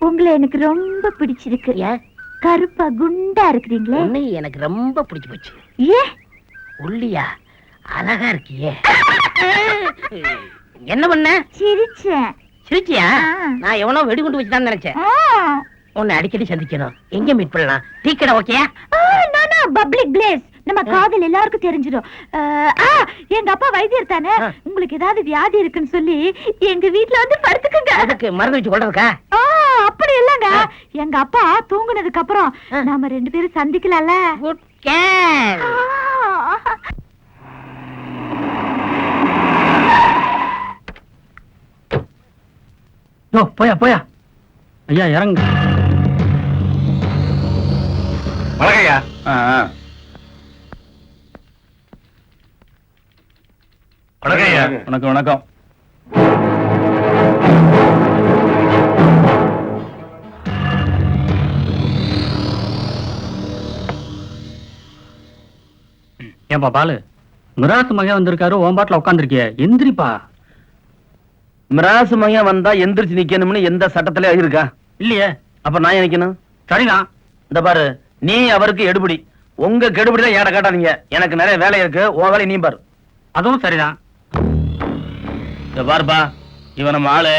உங்களை எனக்கு ரொம்ப பிடிச்சிருக்கு. கருப்பா குண்டா இருக்கிறீங்களே, எனக்கு ரொம்ப பிடிச்சு போச்சு. ஏ ஒல்லியா அழகா இருக்கியே. என்ன பண்ண? சிரிச்சேன். சிரிச்சியா? நான் எவனோ வெடிகுண்டு வச்சுதான் நினைச்சேன். உன்னை அடிக்கடி சந்திக்கணும். எங்க மீட் பண்ணலாம்? டீ கடை ஓகேயா? Public place. நம்ம காதல் எல்லாருக்கும் தெரிஞ்சிடும். எங்க அப்பா வைத்தியர் தானே, உங்களுக்கு ஏதாவது வியாதி இருக்குன்னு சொல்லி எங்க வீட்டுல வந்து படுத்துக்குங்க. அதுக்கு மருந்து வச்சு கொள்றதுக்கா? அப்படி இல்லங்க, எங்க அப்பா தூங்குனதுக்கு அப்புறம் நாம 2 பேரும் சந்திக்கலாம்ல. Good care. போயா போயா. ஐயா இறங்க. வணக்கம்யா. வணக்கம்யா. வணக்கம் வணக்கம். ஏன்பா பாலு, மிராசு மகன் வந்திருக்காரு, ஓம்பாட்டில் உட்காந்துருக்கிய, எந்திரிப்பா. மிராசு மையம் வந்தா எந்திரிச்சு நிக்கணும்னு எந்த சட்டத்திலே இருக்கா? இல்லையே. அப்ப நான் நிக்கணும்? சரிதான். இந்த பாரு, நீ அவருக்கு எடுபடி. உங்க கெடுபடி தான் ஏட காட்டாதீங்க. எனக்கு நிறைய வேலை இருக்கு, உன் வேலை நீ பாரு. அதுவும் சரிதான். இந்த பாருப்பா, இவன் நம்ம ஆளு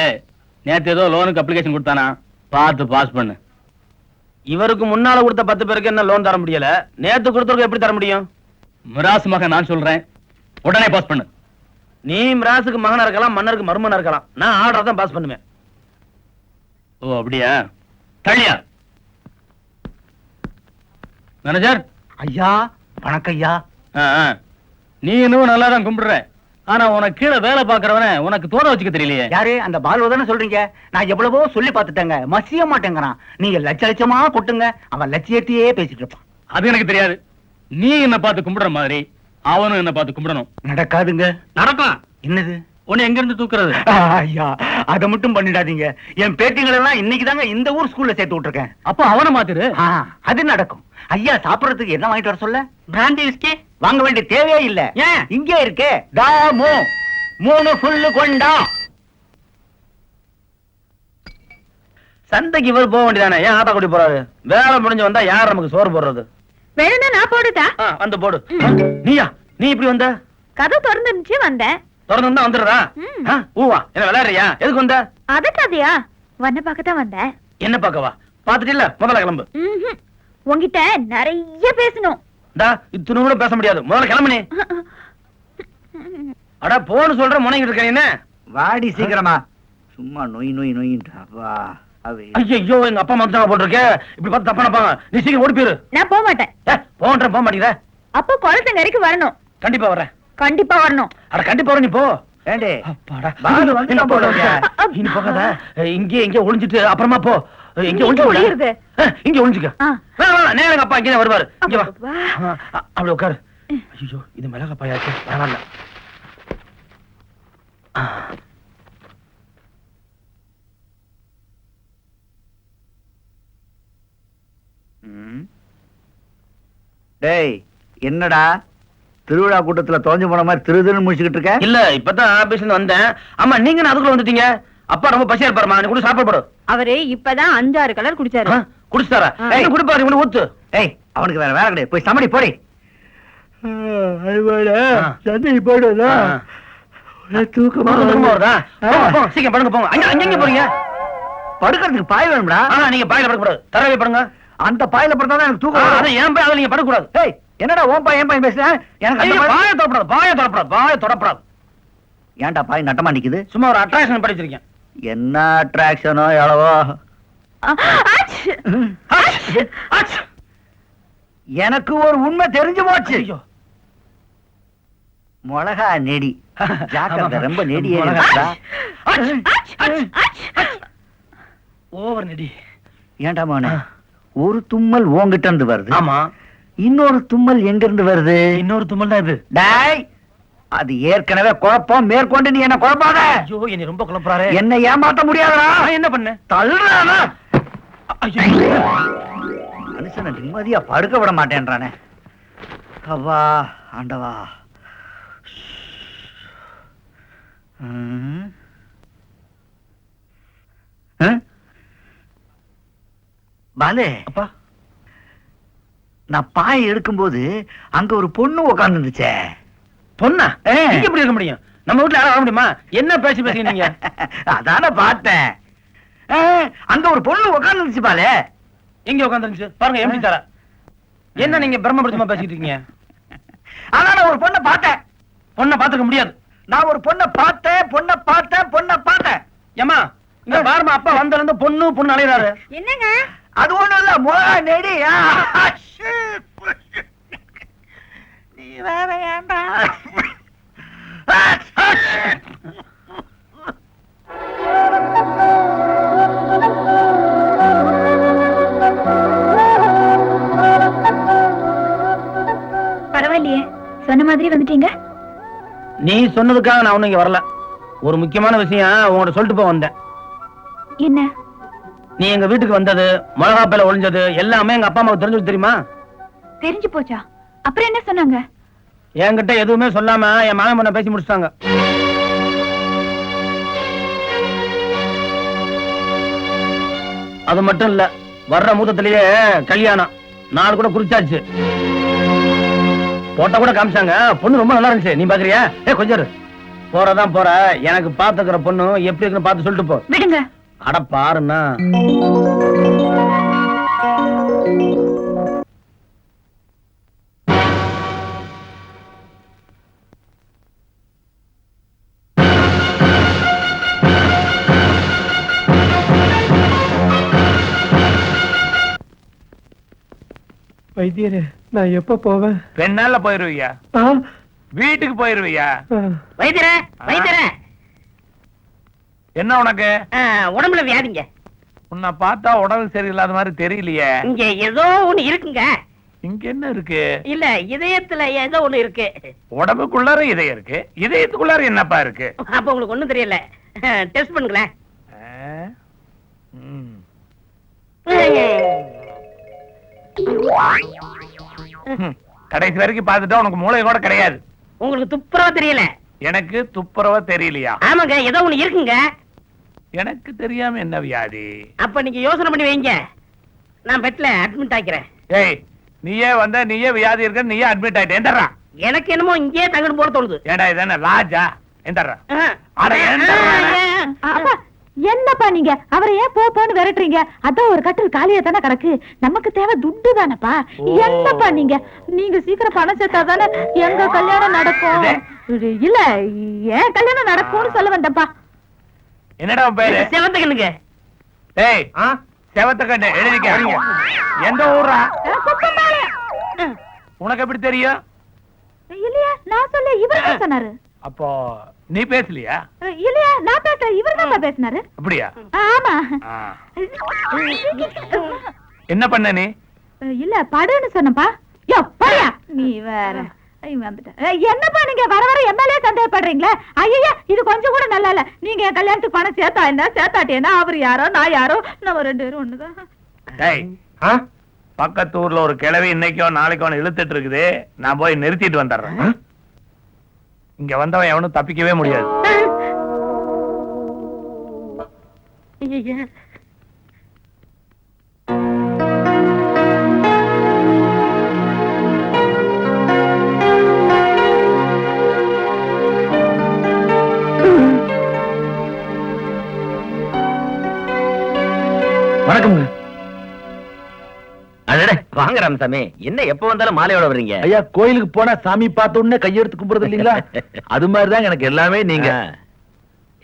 நேத்து ஏதோ லோனுக்கு அப்ளிகேஷன் கொடுத்தானா, பார்த்து பாஸ் பண்ணு. இவருக்கு முன்னால கொடுத்த 10 பேருக்கு என்ன லோன் தர முடியல, நேத்து கொடுத்தவருக்கு எப்படி தர முடியும்? மிராசு மகன் நான் சொல்றேன், உடனே பாஸ் பண்ணு. நீ மிராசுக்கு மகனா இருக்கலாம், மன்னருக்கு மருமனா இருக்கலாம். நான் ஆர்டர் தான் பாஸ் பண்ணுவேன். ஓ அப்படியா? தள்ளியா மேனேஜர். ஐயா வணக்கம் ஐயா. நீ இன்னும் நல்லா தான் கும்பிடுற, ஆனா உனக்கு கீழே வேலை பாக்குறவன உனக்கு தோத வச்சுக்க தெரியலையே. யாரு? அந்த பாலுவதானே சொல்றீங்க? நான் எவ்வளவோ சொல்லி பார்த்துட்டேங்க, மசிய மாட்டேங்கிறான். நீங்க லட்ச லட்சமா கொட்டுங்க, அவன் லட்சியத்தையே பேசிட்டு இருப்பான். அது எனக்கு தெரியாது. நீ என்ன பார்த்து கும்பிடுற மாதிரி அவனும் என்ன பார்த்து கும்பிடணும். நடக்காதுங்க. நடக்கும். என்னது? உன்னை எங்க இருந்து தூக்குறது? ஐயா அதை மட்டும் பண்ணிடாதீங்க. என் பேட்டிங்களை எல்லாம் இன்னைக்கு தாங்க இந்த ஊர் ஸ்கூல்ல சேர்த்து விட்டுருக்கேன். அப்ப அவனை மாத்திரு. அது நடக்கும். ஐயா சாப்பிடறதுக்கு என்ன வாங்கிட்டு வர சொல்ல? பிராண்டி விஸ்கி வாங்க வேண்டிய தேவையே இல்ல. ஏன்? இங்கே இருக்கே தாமு 3 ஃபுல்லு கொண்டா. சந்தைக்கு இவர் போக வேண்டியதானே, ஏன் ஆட்டா கூட்டி போறாரு? வேலை முடிஞ்சு வந்தா யார் நமக்கு சோறு போடுறது? வேணும்னா நான் போடுதா? வந்து போடு. நீயா? நீ இப்படி வந்த? கதை திறந்துருந்துச்சு வந்தேன். திறந்து வந்துடுறா? ஊவா என்ன விளையாடுறியா? எதுக்கு வந்த? அத கதையா? வண்ண பார்க்கத்தான் வந்தேன். என்ன பாக்கவா? பாத்துட்டு இல்ல, முதல்ல கிளம்பு. உங்ககிட்ட நிறைய பேசணும். இத்தனை கூட பேச முடியாது, முதல்ல கிளம்பு. நீ அடா போன்னு சொல்ற முனைகிட்டு இருக்க. என்ன வாடி சீக்கிரமா. சும்மா நொய் நொய் நொய்ன்றா. ஐயோ எங்க அப்பா மட்டும் போட்டிருக்க, இப்படி பார்த்து தப்பா நினைப்பாங்க. நீ சீக்கிரம் ஓடி போயிரு. நான் போக மாட்டேன். போக மாட்டேங்கிற? அப்ப குளத்தங்கரைக்கு வரணும். கண்டிப்பா வரேன். கண்டிப்பா வரணும். அட கண்டிப்பா வர. நீ போ. ஏண்டே அப்பாடா இனி போகாத. இங்கே ஒளிஞ்சிட்டு அப்புறமா போ. இங்க ஒளிஞ்சுக்க. இங்க ஒளிஞ்சுக்க. நேரம் அப்பா இங்கே வருவாரு. இங்க வா, அப்படி உட்காரு. ஐயோ இது மிளகா பாயாச்சு, பரவாயில்ல. டேய் என்னடா திருவிழா கூட்டத்துல தோஞ்சு போன மாதிரி திருதுன்னு முடிச்சுக்கிட்டு இருக்க? இல்ல இப்பதான் ஆபீஸ்ல இருந்து வந்தேன். ஆமா நீங்க அதுக்குள்ள வந்துட்டீங்க. அப்பா ரொம்ப பசியா இருப்பாருமா, நீ கூட சாப்பிட போடு. அவரு இப்பதான் 5-6 கலர் குடிச்சாரு. குடிச்சாரா? குடிப்பாரு, இவனு ஊத்து. ஏய் அவனுக்கு வேற வேலை கிடையாது, போய் சமடி போடி. சந்தைக்கு போயிடுதா? தூக்கமா வருதா? சீக்கிரம் படுங்க போங்க. அங்க போறீங்க? படுக்கிறதுக்கு பாய் வேணும்டா. நீங்க பாயில படுக்கூடாது, தரவே படுங்க. அந்த பாயில படுத்தா எனக்கு தூக்கம். ஏன் பாய் நீங்க படக்கூடாது. ஏய் என்னடா ஓம் பாய் ஏன் பாய் பேசுறேன்? எனக்கு பாய தொடப்படாது, பாய தொடப்படாது. ஏன்டா பாய் நட்டமா நிக்குது? சும்மா ஒரு அட்ராக்ஷன் படிச்சிருக்கேன். என்ன அட்ராக்ஷனோ எவ்வளவோ. எனக்கு ஒரு உண்மை தெரிஞ்சு போச்சு. மிளகா நெடி ஜாக்கிரதை, ரொம்ப நெடி ஏறிடா. ஓவர் நெடி. ஏன்டா மோனே, ஒரு தும்மல் உன்கிட்ட இருந்து வருது. ஆமா. இன்னொரு தும்மல் எங்க இருந்து வருது? இன்னொரு தும்மல் தான் இது. டேய் அது ஏற்கனவே குழப்பம், மேற்கொண்டு நீ என்ன குழப்பாத. ஐயோ என்ன ரொம்ப குழப்பறாரே. என்ன ஏமாத்த முடியாதா? என்ன பண்ண? தள்ளுறானா? மனுஷனை நிம்மதியா படுக்க விட மாட்டேன்றானே. அவ்வா ஆண்டவா. பாலு அப்பா நான் பாய் எடுக்கும்போது அங்க ஒரு பொண்ணு உட்கார்ந்து இருந்துச்சே. பொண்ணா நீங்க எப்படி இருக்க முடியும்? நம்ம வீட்டுல யாரும் வர முடியுமா? என்ன பேசி நீங்க? அதான பார்த்தேன். அங்க ஒரு பொண்ணு உட்கார்ந்து இருந்துச்சு பாலு. எங்க உட்காந்துருந்துச்சு பாருங்க, எப்படி தர. என்ன நீங்க பிரம்மபுரத்தமா பேசிட்டு இருக்கீங்க? ஆனா நான் ஒரு பொண்ணை பார்த்தேன். பொண்ணை பாத்துக்க முடியாது. நான் ஒரு பொண்ணை பார்த்தேன். ஏமா இங்க பாருமா, அப்பா வந்ததுல இருந்து பொண்ணு பொண்ணு அலையறாரு. என்னங்க? அது ஒண்ணும் இல்ல, முழா நெடி. நீ வேற ஏன்டா? பரவாயில்லையே, சொன்ன மாதிரி வந்துட்டீங்க. நீ சொன்னதுக்காக நான் ஒண்ணும் இங்க வரல. ஒரு முக்கியமான விஷயம் உங்கள்ட்ட சொல்லிட்டு போக வந்தேன். என்ன? நீ எங்க வீட்டுக்கு வந்தது, மிளகாப்பையில ஒளிஞ்சது எல்லாமே எங்க அப்பா அம்மாவுக்கு தெரிஞ்சது தெரியுமா? தெரிஞ்சு போச்சா? அப்புறம் என்ன சொன்னாங்க? என்கிட்ட எதுவுமே சொல்லாம என் மகன் பொண்ணை பேசி முடிச்சிட்டாங்க. அது மட்டும் இல்ல, வர்ற மூத்தத்திலேயே கல்யாணம் நாள் கூட குறிச்சாச்சு. போட்டோ கூட காமிச்சாங்க. பொண்ணு ரொம்ப நல்லா இருந்துச்சு. நீ பாக்குறியா? கொஞ்சம் இரு. போறதான் போற, எனக்கு பாத்துக்கிற பொண்ணு எப்படி இருக்குன்னு பார்த்து சொல்லிட்டு போ. விடுங்க. அட பாருன்னா வைத்தியரே, நான் எப்ப போவேன்? பெண்ணால போயிருவியா? வீட்டுக்கு போயிருவியா? வைத்தியரே, வைத்தியரே, என்ன உனக்கு உடம்புல வியாதிங்க. உன்னை பார்த்தா உடம்பு சரியில்லாத மாதிரி தெரியலையே. இங்க ஏதோ ஒண்ணு இருக்குங்க. இங்க என்ன இருக்கு? இல்ல, இதயத்துல ஏதோ ஒண்ணு இருக்கு. உடம்புக்குள்ளார இதயம் இருக்கு, இதயத்துக்குள்ளார என்னப்பா இருக்கு? அப்ப உங்களுக்கு ஒண்ணும் தெரியல. டெஸ்ட் பண்ணுங்களேன். ம். கடைசி வரைக்கும் பார்த்துட்டா உனக்கு மூளை கூட கிடையாது. உங்களுக்கு துப்புரவா தெரியல? எனக்கு துப்புரவா தெரியலையா? ஆமாங்க, ஏதோ ஒண்ணு இருக்குங்க. எனக்கு தெரியாம என்ன வியாதி? அப்ப நீங்க யோசனை பண்ணி வைங்க, நான் பெட்ல அட்மிட் ஆக்கிறேன். ஏய், நீயே வந்த, நீயே வியாதி இருக்க, நீயே அட்மிட் ஆயிட்ட. எந்தர்றா? எனக்கு என்னமோ இங்கே தங்கணும் போல தோணுது. ஏண்டா இது என்ன லாஜா? எந்தர்றா? அட அப்பா, என்னப்பா நீங்க அவரை ஏன் போன்னு விரட்டுறீங்க? அதான் ஒரு கட்டில் காலியா தானே கிடக்கு. நமக்கு தேவை துட்டு தானப்பா. என்னப்பா நீங்க சீக்கிரம் பணம் சேர்த்தா தானே எங்க கல்யாணம் நடக்கும். இல்ல, ஏன் கல்யாணம் நடக்கும்னு சொல்ல வந்தப்பா. என்னடா உன் பேரு? செவந்தகனுங்க. ஏய், செவத்தக்கண்ணு எழுதிக்க. எந்த ஊரா? உனக்கு எப்படி தெரியும்? இல்லையா, நான் சொல்ல இவர் சொன்னாரு. அப்போ நீ பேசலையா? இல்லையா, நான் பேசல, இவர் தான் பேசினாரு. அப்படியா? ஆமா. என்ன பண்ண நீ? இல்ல, படுன்னு சொன்னப்பா. யோ பையா, நீ வேற என்னப்பா நீங்க வர வர எம்எல்ஏ சந்தேகப்படுறீங்களா? ஐயா, இது கொஞ்சம் கூட நல்லா இல்ல. நீங்க என் கல்யாணத்துக்கு பணம் சேர்த்தா என்ன, சேர்த்தாட்டேன்னா அவர் யாரோ நான் யாரோ, நம்ம ரெண்டு பேரும் ஒண்ணுதான். டேய், பக்கத்து ஊர்ல ஒரு கிழவி இன்னைக்கோ நாளைக்கோ இழுத்துட்டு இருக்குது. நான் போய் நிறுத்திட்டு வந்துடுறேன். இங்க வந்தவன் எவனும் தப்பிக்கவே முடியாது. வணக்கம்ங்க. அடடே, வாங்க ராமசாமி. என்ன எப்ப வந்தாலும் மாலையோட வர்றீங்க? ஐயா, கோயிலுக்கு போனா சாமி பார்த்த உடனே கையெடுத்து கும்பிடுறது இல்லீங்களா? அது மாதிரிதான் எனக்கு எல்லாமே. நீங்க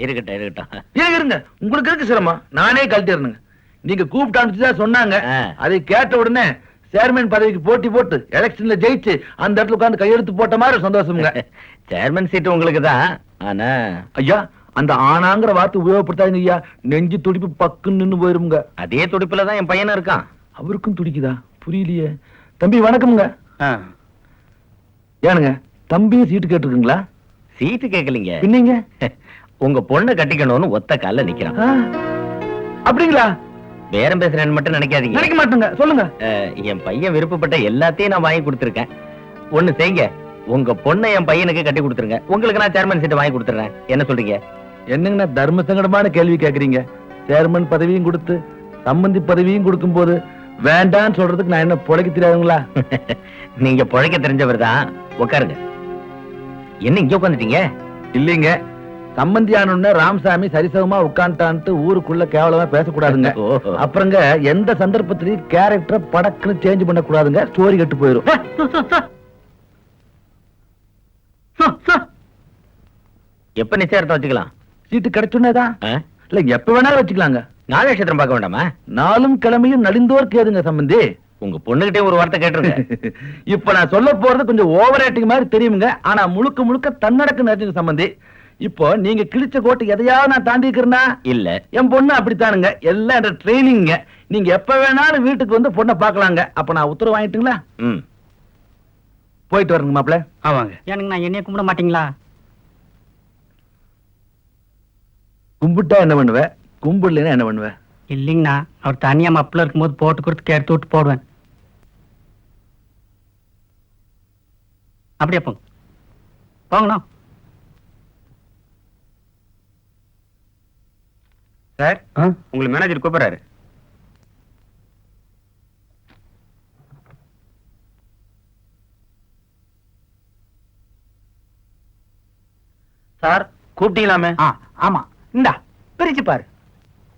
இருக்கட்டும் இருக்கட்டும். இருங்க, உங்களுக்கு இருக்கு சிரமம், நானே கழட்டிடுறேங்க. நீங்க கூப்பிட்டு அனுப்பிச்சுதான் சொன்னாங்க. அதை கேட்ட உடனே சேர்மன் பதவிக்கு போட்டி போட்டு எலெக்ஷன்ல ஜெயிச்சு அந்த இடத்துல உட்கார்ந்து கையெழுத்து போட்ட மாதிரி சந்தோஷம்ங்க. சேர்மன் சீட்டு உங்களுக்கு தான். ஆனா ஐயா, அந்த ஆனாங்கிற வார்த்தை உபயோகப்படுத்தாங்க ஐயா. நெஞ்சு துடிப்பு பக்குன்னு நின்னு போயிருங்க. அதே துடிப்புலதான் என் பையனும் இருக்கான். அவருக்கும் துடிக்குதா? புரியலையே. தம்பி வணக்கம்ங்க. ஏனுங்க, தம்பியும் சீட்டு கேட்டுருக்குங்களா? சீட்டு கேட்கலீங்க, பின்னீங்க உங்க பொண்ணை கட்டிக்கணும்னு ஒத்த கால்ல நிக்கிறான். அப்படிங்களா? பேரம் பேசுறேன்னு மட்டும் நினைக்காதீங்க. நினைக்க மாட்டேங்க, சொல்லுங்க. என் பையன் விருப்பப்பட்ட எல்லாத்தையும் நான் வாங்கி கொடுத்துருக்கேன். ஒண்ணு செய்யுங்க, உங்க பொண்ணை என் பையனுக்கு கட்டி கொடுத்துருங்க. உங்களுக்கு நான் சேர்மன் சீட்டை வாங்கி கொடுத்துறேன். என்ன சொல்றீங்க? என்னங்கண்ணா தர்ம சங்கடமான கேள்வி கேக்குறீங்க. சேர்மன் பதவியும் கொடுத்து சம்பந்தி பதவியும் கொடுக்கும் போது வேண்டான்னு சொல்றதுக்கு நான் என்ன பொழைக்க தெரியாதுங்களா? நீங்க பொழைக்க தெரிஞ்சவர் தான். உட்காருங்க. என்ன இங்க உட்காந்துட்டீங்க? இல்லீங்க, சம்பந்தியான ராமசாமி சரிசமமா உட்காந்துட்டான்ட்டு ஊருக்குள்ள கேவலமா பேசக்கூடாதுங்க. ஓஹோ. அப்புறங்க எந்த சந்தர்ப்பத்திலையும் கேரக்டரை படக்குன்னு சேஞ்ச் பண்ண கூடாதுங்க. ஸ்டோரி கெட்டு போயிரும். எப்ப நிச்சயத்தை வச்சுக்கலாம்? சீட்டு கிடைச்சுன்னதான் ஆ? இல்ல, எப்ப வேணாலும் வச்சுக்கலாங்க. நாலு நட்சத்திரம் பார்க்க வேண்டாமா? நாளும் கிழமையும் நடிந்தோர் கேதுங்க சம்பந்தி. உங்க பொண்ணுகிட்டே ஒரு வார்த்தை கேட்டுருங்க. இப்ப நான் சொல்ல போறது கொஞ்சம் ஓவர் ஆக்டிங் மாதிரி தெரியுங்க. ஆனா முழுக்க முழுக்க தன்னடக்கு நடிச்சுங்க சம்பந்தி. இப்போ நீங்க கிழிச்ச கோட்டு எதையாவது நான் தாண்டி இருக்கிறேன்னா? இல்ல. என் பொண்ணு அப்படித்தானுங்க. எல்லாம் என்ற ட்ரைனிங்க. நீங்க எப்ப வேணாலும் வீட்டுக்கு வந்து பொண்ணை பாக்கலாங்க. அப்ப நான் உத்தரவு வாங்கிட்டுங்களா? ம். போயிட்டு வரணுங்க மாப்பிள்ள. ஆமாங்க. எனக்கு நான் என்னைய கும்பிட மாட்டீங்களா? கும்பிட்டா என்ன பண்ணுவ? கும்பிடலன்னா என்ன பண்ணுவ? இல்லைங்கண்ணா, அவர் தனியா மப்பிள்ள இருக்கும்போது போட்டு கொடுத்து எடுத்து விட்டு போடுவேன். அப்படியே போங்க. போங்கண்ணா. சார், உங்களை மேனேஜர் கூப்பிடுறாரு. சார் கூப்பிட்டீங்களாமே? ஆமா, இந்தா பிரிச்சு பாரு.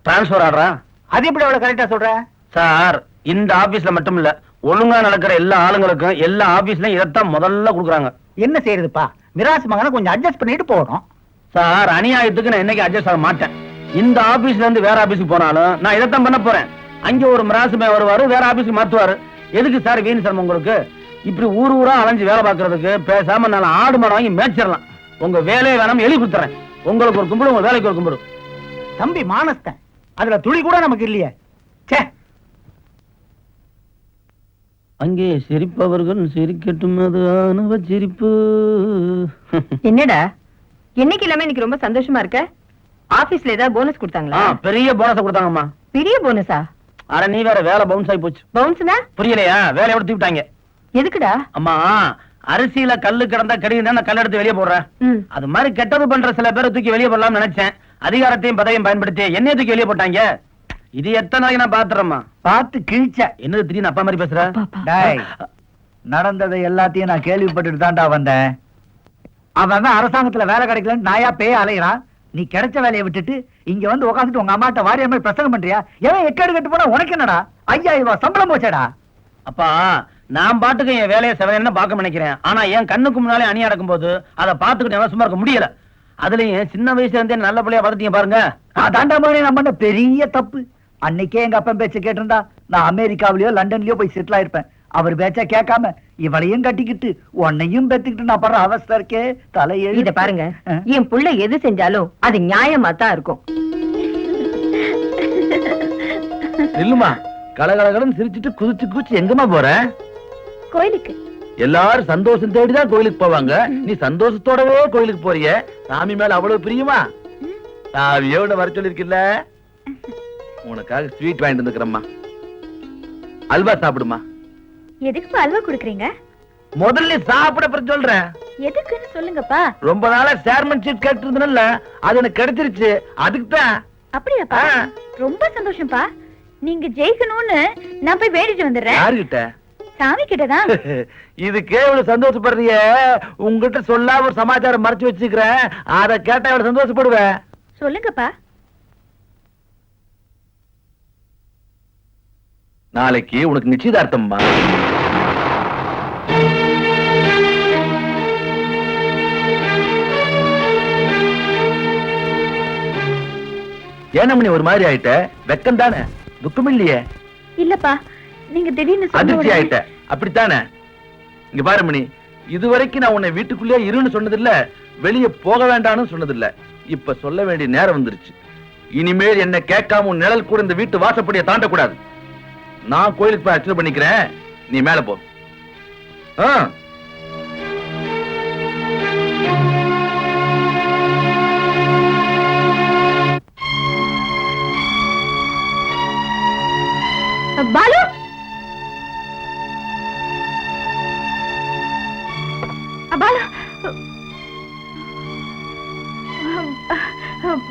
டிரான்ஸ்பர் ஆடுறா? அது எப்படி அவ்வளவு கரெக்டா சொல்ற? சார், இந்த ஆபீஸ்ல மட்டும் இல்ல, ஒழுங்கா நடக்கிற எல்லா ஆளுங்களுக்கும் எல்லா ஆபீஸ்லயும் இதைத்தான் முதல்ல கொடுக்குறாங்க. என்ன செய்யறதுப்பா, மிராசு மகனை கொஞ்சம் அட்ஜஸ்ட் பண்ணிட்டு போறோம். சார், அநியாயத்துக்கு நான் என்னைக்கு அட்ஜஸ்ட் ஆக மாட்டேன். இந்த ஆபீஸ்ல இருந்து வேற ஆபீஸ்க்கு போனாலும் நான் இதைத்தான் பண்ண போறேன். அங்க ஒரு மிராசுமே வருவாரு, வேற ஆபீஸ்க்கு மாத்துவாரு. எதுக்கு சார் வீண் சார் உங்களுக்கு? இப்படி ஊர் ஊரா அலைஞ்சு வேலை பார்க்கறதுக்கு பேசாம நான் ஆடு மாடு வாங்கி மேய்ச்சிடலாம். உங்க வேலையை வேணாம் எழுதி கொடுத்துறேன். உங்களுக்கு ஒரு கும்பிடு, உங்க வேலைக்கு ஒரு கும்பிடு. தம்பி மானஸ்தன், அதுல துளி கூட நமக்கு இல்லையே. ச்சே, அங்கே சிரிப்பவர்கள் சிரிக்கட்டும், அது ஆணவ சிரிப்பு. என்னடா என்னைக்கு இல்லாம இன்னைக்கு ரொம்ப சந்தோஷமா இருக்க? ஆபீஸ்ல ஏதாவது போனஸ் கொடுத்தாங்களா? பெரிய போனஸ் கொடுத்தாங்கம்மா. பெரிய போனஸா? அட நீ வேற, வேலை பவுன்ஸ் ஆகி போச்சு. பவுன்ஸ்னா? புரியலையா? வேலையை விட்டு தூக்கிட்டாங்க. எதுக்குடா? அம்மா, அரிசியில கல்லு கிடந்தா கடினா கல் எடுத்து வெளியே போடுறேன். ம். அது மாதிரி கெட்டது பண்ற சில பேரை தூக்கி வெளியே போடலாம்னு நினைச்சேன். அதிகாரத்தையும் பதவியும் பயன்படுத்தி என்னைய தூக்கி வெளியே போட்டாங்க. இது எத்தனை நாளைக்கு நான் பாத்துறேம்மா. பார்த்து கிழிச்ச. என்னது திடீர்னு அப்பா மாதிரி பேசுற? டேய், நடந்ததை எல்லாத்தையும் நான் கேள்விப்பட்டுட்டு தான்டா வந்தேன். அவன் தான் அரசாங்கத்துல வேலை கிடைக்கலன்னு நாயா பேய அலையிறான். நீ கிடைச்ச வேலையை விட்டுட்டு இங்க வந்து உட்காந்துட்டு உங்க அம்மாட்ட வாரிய மாதிரி பிரசங்கம் பண்றியா? எவன் எக்கேடு கட்டு போனா உனக்கு என்னடா? 5000 ரூபாய் சம்பளம் போச்சேடா. அப்பா, நான் பாட்டுக்கு என் வேலையை செவன பார்க்க நினைக்கிறேன். ஆனா என் கண்ணுக்கு முன்னாலே அணி நடக்கும் போது அதை பார்த்துக்கிட்டு என்னால சும்மா இருக்க முடியல. அதுலயும் சின்ன வயசுல இருந்தே நல்ல பிள்ளையா வளர்த்தீங்க பாருங்க. அதாண்டா மாதிரி நம்ம பண்ண பெரிய தப்பு. அன்னைக்கே எங்க அப்பன் பேச்ச கேட்டிருந்தா நான் அமெரிக்காவிலயோ லண்டன்லயோ போய் செட்டில் ஆயிருப்பேன். அவர் பேச்ச கேட்காம இவளையும் கட்டிக்கிட்டு உன்னையும் பெத்துக்கிட்டு நான் படுற அவஸ்தை இருக்கே தலையெழு. இத பாருங்க, என் புள்ள எது செஞ்சாலும் அது நியாயமா தான் இருக்கும். இல்லுமா, கலகலகலன்னு சிரிச்சிட்டு குதிச்சு குதிச்சு எங்கம்மா போற? கோயிலுக்கு. எல்லாரும் சந்தோஷம் தேடிதான் கோயிலுக்கு போவாங்க. நீ சந்தோஷத்தோடவே கோயிலுக்கு போறிய. சாமி மேல அவ்வளவு பிரியமா? சாமியோட வர சொல்லிருக்கில்ல. உனக்காக ஸ்வீட் வாங்கிட்டு வந்துக்கிறம்மா. அல்வா சாப்பிடுமா. எதுக்கு அல்வா குடுக்குறீங்க? முதல்ல சாப்பிட அப்புறம் சொல்றேன். எதுக்குன்னு சொல்லுங்கப்பா. ரொம்ப நாளா சேர்மன் சீட் கேட்டு இருந்தேன்ல, அது எனக்கு கிடைச்சிருச்சு. அதுக்கு தான். அப்படியாப்பா? ரொம்ப சந்தோஷம்ப்பா. நீங்க ஜெயிக்கணும்னு நான் போய் வேண்டிட்டு வந்துடுறேன். யாருகிட்ட? சாமி கிட்டதான். இது கேவலம் சந்தோஷப்படுறிய. உங்ககிட்ட சொல்லாம ஒரு சமாச்சாரம் மறைச்சு வச்சுக்கிறேன். அதை கேட்டா எவ்வளவு சந்தோஷப்படுவேன். சொல்லுங்கப்பா. நாளைக்கு உனக்கு நிச்சயதார்த்தம்மா. ஏனமணி ஒரு மாதிரி ஆயிட்ட? வெக்கம் தானே, துக்கம் இல்லையே? இல்லப்பா, நீங்க திடீர்னு அதிர்ச்சி ஆயிட்ட, அப்படித்தானே? இங்க பாரு மணி, இதுவரைக்கும் நான் உன்னை வீட்டுக்குள்ளே இருன்னு சொன்னதில்ல, வெளியே போக வேண்டாம்னு சொன்னதில்ல. இப்ப சொல்ல வேண்டிய நேரம் வந்துருச்சு. இனிமேல் என்ன கேட்காம உன் நிழல் கூட இந்த வீட்டு வாசப்படியை தாண்டக்கூடாது. நான் கோயிலுக்கு போய் அர்ச்சனை பண்ணிக்கிறேன், நீ மேல போ. பாலு, பாலு,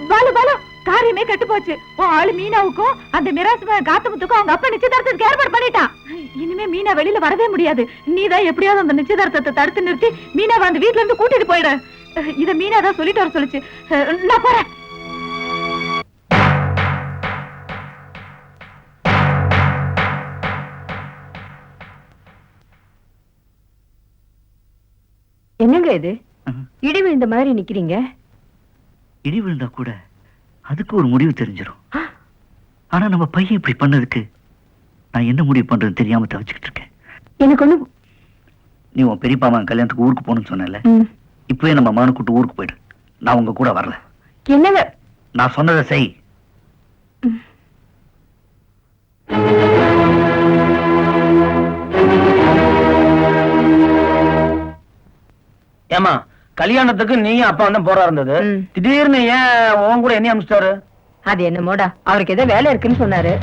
பாலு, பாலு, காரியமே கெட்டு போச்சு. உன் ஆளு மீனாவுக்கும் அந்த மிராஸ் காத்தமுத்துக்கும் அவங்க அப்பா நிச்சயதார்த்தத்துக்கு ஏற்பாடு பண்ணிட்டான். இனிமே மீனா வெளியில வரவே முடியாது. நீதான் எப்படியாவது அந்த நிச்சயதார்த்தத்தை தடுத்து நிறுத்தி மீனாவை அந்த வீட்டுல இருந்து கூட்டிட்டு போயிடு. இத மீனா தான் சொல்லிட்டு வர சொல்லுச்சு. நான் போறேன். என்னங்க இது இடி விழுந்த மாதிரி நிக்கிறீங்க? இடி விழுந்தா கூட அதுக்கு ஒரு முடிவு தெரிஞ்சிடும். ஆனா நம்ம பையன் இப்படி பண்ணதுக்கு நான் என்ன முடிவு பண்றதுன்னு தெரியாம தவிச்சுக்கிட்டு இருக்கேன். எனக்கு ஒண்ணு. நீ உன் பெரியப்பா மகன் கல்யாணத்துக்கு ஊருக்கு போகணும்னு சொன்னல, இப்பவே நம்ம மகனை கூட்டு ஊருக்கு போயிடு. நான் உங்க கூட வரல. என்னங்க? நான் சொன்னதை செய். ஏமா கல்யாணத்துக்கு நீயும் அப்பா தான் போறா இருந்தது, திடீர்னு ஏன் உன் கூட என்ன அனுப்பிச்சிட்டாரு? அது என்னமோடா, அவருக்கு ஏதோ வேலை இருக்குன்னு சொன்னாரு.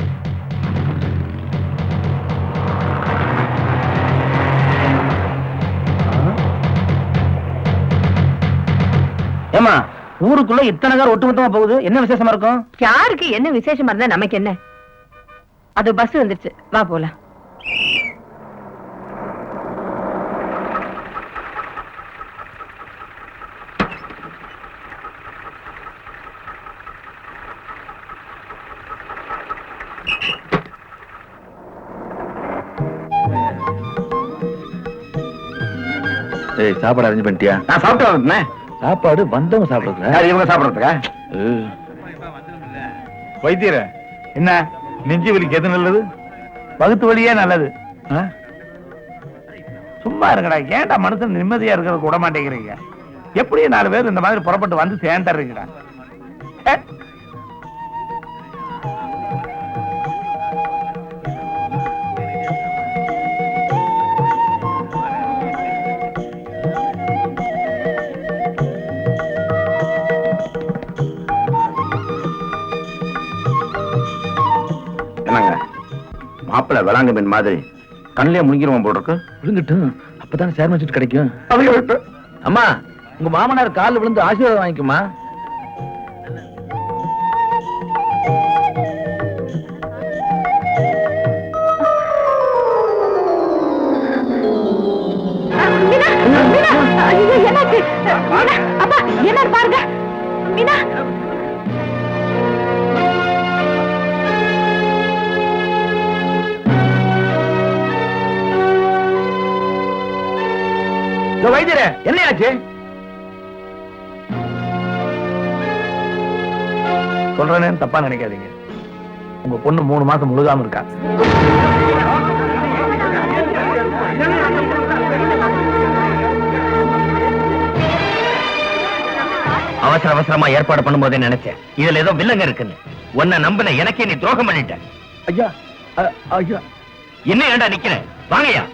ஏமா ஊருக்குள்ள இத்தனை கார் ஒட்டுமொத்தமா போகுது, என்ன விசேஷமா இருக்கும்? யாருக்கு என்ன விசேஷமா இருந்தா நமக்கு என்ன? அது பஸ் வந்துருச்சு, வா போலாம். ஏய், சாப்பாடு அரேஞ்ச் பண்ணிட்டியா? நான் சாப்பிட்டு வரேன். சாப்பாடு வந்தவங்க சாப்பிடுறதுல இவங்க சாப்பிடறதுக்கா? வைத்தியர என்ன நெஞ்சு வலிக்கு எது நல்லது? வகுத்து வலியே நல்லது. சும்மா இருக்கடா, ஏன்டா மனுஷன் நிம்மதியா இருக்கிறது விட மாட்டேங்கிறீங்க? எப்படியும் 4 பேர் இந்த மாதிரி புறப்பட்டு வந்து சேர்ந்துறீங்கடா. மாப்பிள்ள விளாங்க மீன் மாதிரி கண்ணிலே முழுங்கிருவான் போல் இருக்கு. விழுந்துட்டு அப்பதான் சேர்மன் சீட் கிடைக்கும். அம்மா, உங்க மாமனார் காலில் விழுந்து ஆசீர்வாதம் வாங்கிக்குமா. என்னாச்சு? அப்பா என்ன பாருங்க மீனா. வைத்தியர என்ன ஆச்சு? சொல்றேன்னு தப்பா நினைக்காதீங்க. உங்க பொண்ணு 3 மாசம் முழுகாம இருக்கா. அவசர அவசரமா ஏற்பாடு பண்ணும் போதே நினைச்சேன் இதுல ஏதோ வில்லங்க இருக்குன்னு. உன்னை நம்பின எனக்கே நீ துரோகம் பண்ணிட்ட. ஐயா ஐயா, என்ன ஏண்டா நிக்கிறேன்? வாங்கய்யா.